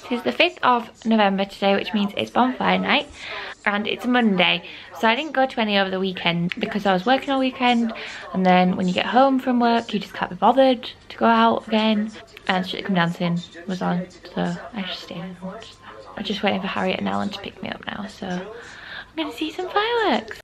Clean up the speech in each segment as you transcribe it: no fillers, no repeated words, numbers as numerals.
It is the 5th of November today, which means it's Bonfire Night, and it's Monday. So I didn't go to any over the weekend because I was working all weekend, and then when you get home from work, you just can't be bothered to go out again. And Strictly Come Dancing was on, so I just stayed and watched that. I'm just waiting for Harriet and Ellen to pick me up now, so I'm gonna see some fireworks.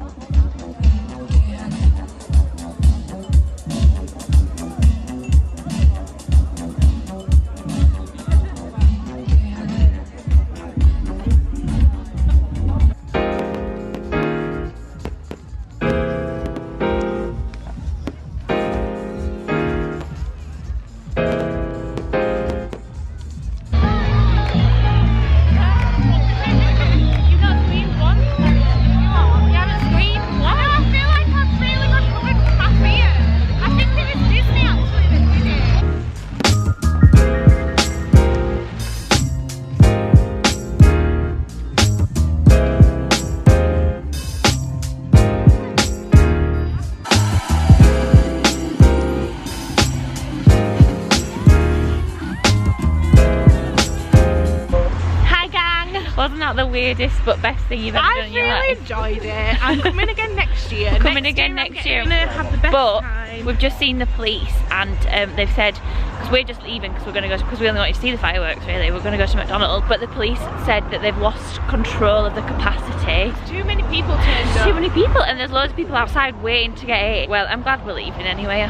Wasn't that the weirdest but best thing you've ever done in your life? I really enjoyed it. I'm coming again next year. Coming again next year. I'm gonna have the best time. We've just seen the police, and they've said, because we're just leaving because we're going to go, because we only want to see the fireworks really, we're going to go to McDonald's, but the police said that they've lost control of the capacity. Too many people turned up. Too many people, and there's loads of people outside waiting to get in. Well, I'm glad we're leaving anyway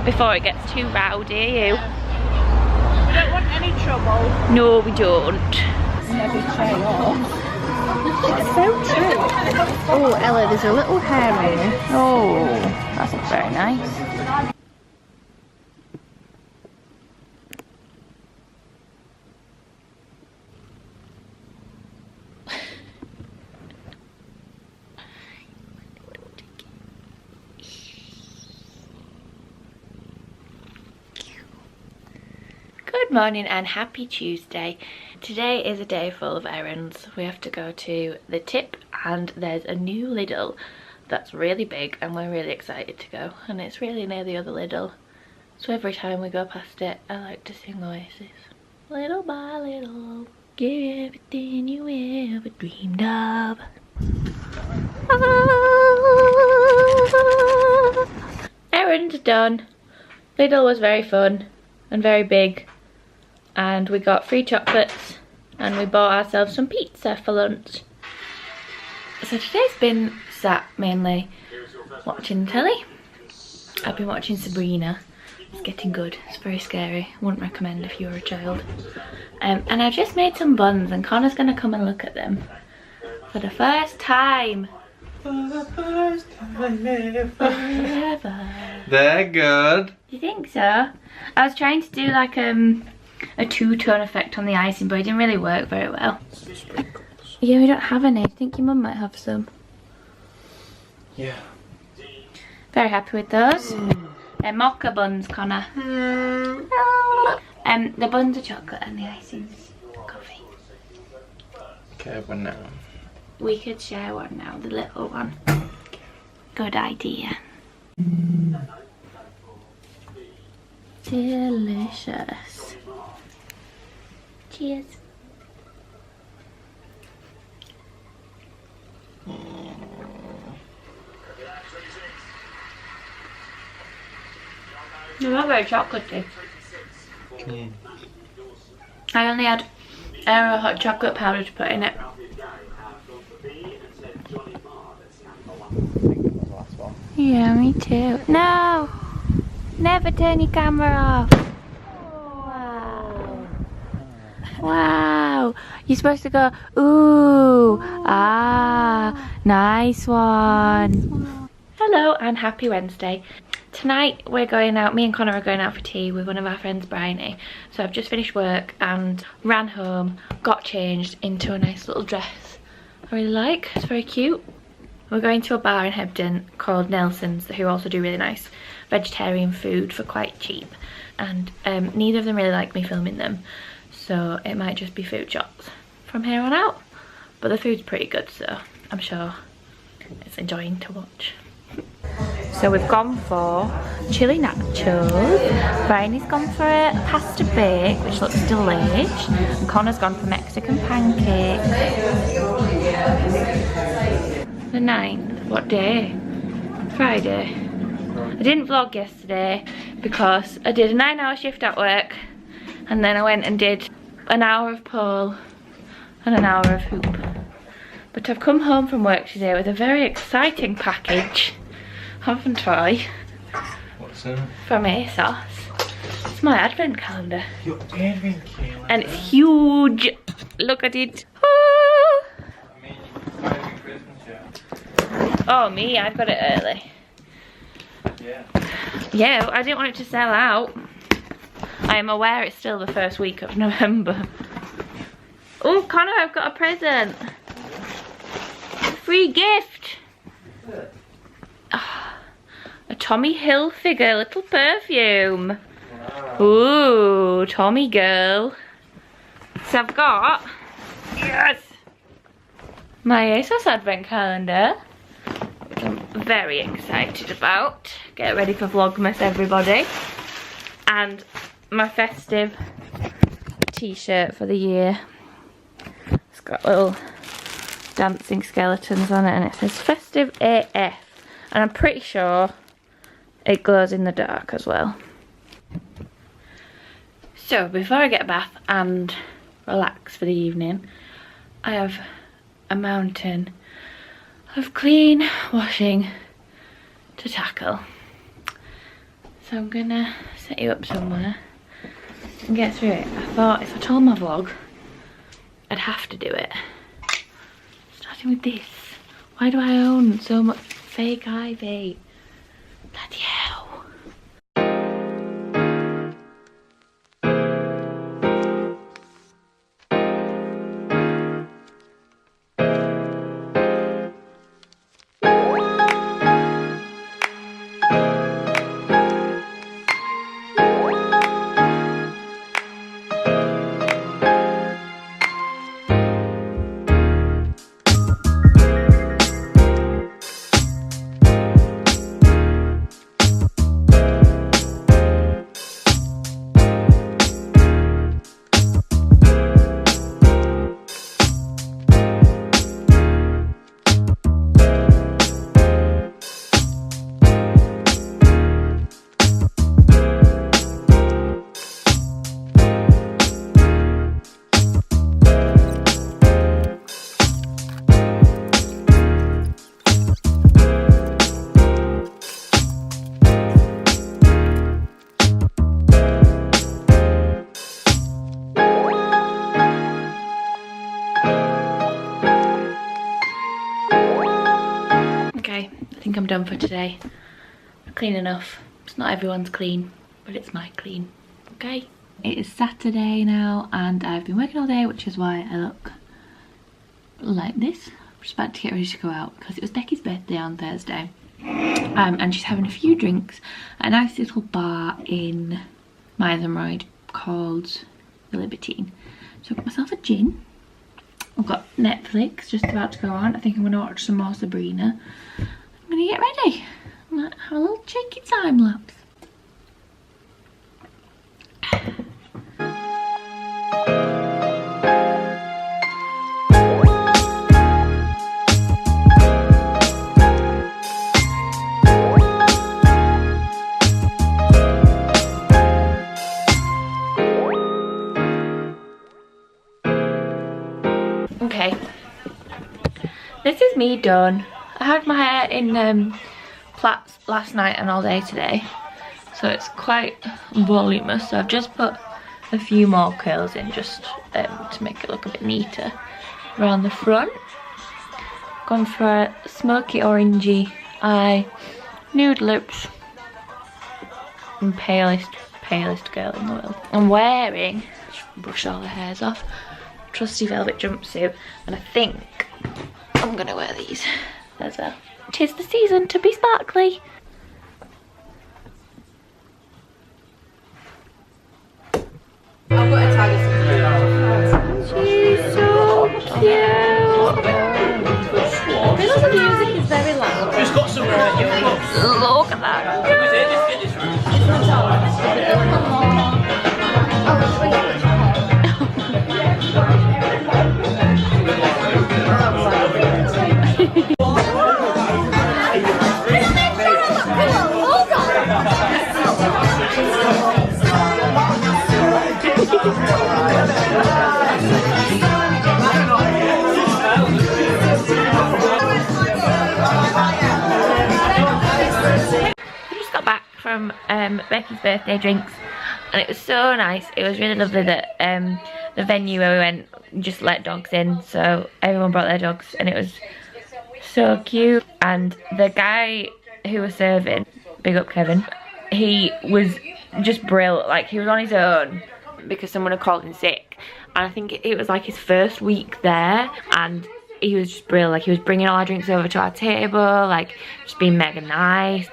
before it gets too rowdy. We don't want any trouble. No, we don't. Never try off. It's so true. Oh, Ella, there's a little hair here. Oh, that's not very nice. Good morning and happy Tuesday. Today is a day full of errands. We have to go to the Tip, and there's a new Lidl that's really big and we're really excited to go, and it's really near the other Lidl, so every time we go past it I like to sing Oasis. Little by little, give you everything you ever dreamed of. Errands done. Lidl was very fun and very big, and we got free chocolates and we bought ourselves some pizza for lunch. So today's been sat mainly watching telly. I've been watching Sabrina. It's getting good. It's very scary. Wouldn't recommend if you were a child. And I've just made some buns, and Connor's gonna come and look at them for the first time. For the first time ever. Forever. They're good. Do you think so? I was trying to do like a two-tone effect on the icing, but it didn't really work very well. Yeah, we don't have any. I think your mum might have some. Yeah. Very happy with those. They're mocha buns, Connor. The buns are chocolate and the icing's coffee. Okay, one now. We could share one now, the little one. Good idea. Delicious. Cheers. They're not very chocolatey. I only had Aero hot chocolate powder to put in it. Yeah, me too. No! Never turn your camera off. Wow. Wow. You're supposed to go, ooh, ah, nice one. Hello and happy Wednesday. Tonight we're going out, me and Connor are going out for tea with one of our friends, Bryony. So I've just finished work and ran home, got changed into a nice little dress I really like. It's very cute. We're going to a bar in Hebden called Nelson's, who also do really nice vegetarian food for quite cheap. And neither of them really like me filming them, so it might just be food shots from here on out. But the food's pretty good, so I'm sure it's enjoying to watch. So we've gone for chili nachos, Brian's gone for a pasta bake, which looks delish, and Connor's gone for Mexican pancakes. The 9th, what day? Friday. I didn't vlog yesterday because I did a 9-hour shift at work, and then I went and did an hour of pole and an hour of hoop. But I've come home from work today with a very exciting package, haven't I? What's in it? From ASOS. It's my advent calendar. Your advent calendar. And it's huge. Look at it. Ah. I mean, you can buy me Christmas yet. Oh me, I've got it early. Yeah. Yeah, I didn't want it to sell out. I am aware it's still the first week of November. Oh, Connor, I've got a present. Free gift. Oh, a Tommy Hilfiger little perfume. Wow. Ooh, Tommy girl. So I've got, yes, my ASOS advent calendar, which I'm very excited about. Get ready for Vlogmas, everybody. And my festive t-shirt for the year. It's got little dancing skeletons on it, and it says festive AF, and I'm pretty sure it glows in the dark as well. So before I get a bath and relax for the evening, I have a mountain of clean washing to tackle. So I'm gonna set you up somewhere and get through it. I thought if I told my vlog, I'd have to do it. Starting with this. Why do I own so much fake ivy? Bloody hell. I'm done for today. Clean enough. It's not everyone's clean, but it's my clean. Okay. It is Saturday now, and I've been working all day, which is why I look like this. I'm just about to get ready to go out because it was Becky's birthday on Thursday, and she's having a few drinks at a nice little bar in Mythenroyd called the Libertine. So I got myself a gin. I've got Netflix just about to go on. I think I'm going to watch some more Sabrina. I'm going to get ready. I'm going to have a little cheeky time lapse. Okay, this is me done. I had my hair in plaits last night and all day today, so it's quite voluminous. So I've just put a few more curls in just to make it look a bit neater around the front. Gone for a smoky orangey eye, nude lips, and palest girl in the world. I'm wearing, just brush all the hairs off, trusty velvet jumpsuit, and I think I'm gonna wear these as well. 'Tis the season to be sparkly. I've got a tag. She's so cute. I feel like the music is very loud. It's got some Look Becky's birthday drinks, and it was so nice. It was really lovely that the venue where we went just let dogs in, so everyone brought their dogs, and it was so cute. And the guy who was serving, big up Kevin, he was just brilliant. Like, he was on his own because someone had called in sick, and I think it was like his first week there, and he was just brilliant. Like, he was bringing all our drinks over to our table, like just being mega nice.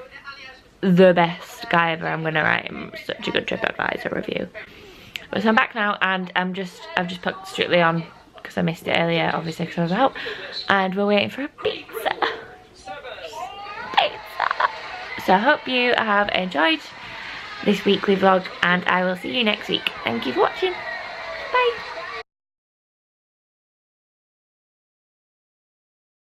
The best guy ever. I'm gonna write him such a good TripAdvisor review. But so I'm back now, and I've just put Strictly on because I missed it earlier, obviously because I was out, and we're waiting for a pizza. So I hope you have enjoyed this weekly vlog, and I will see you next week. Thank you for watching. Bye.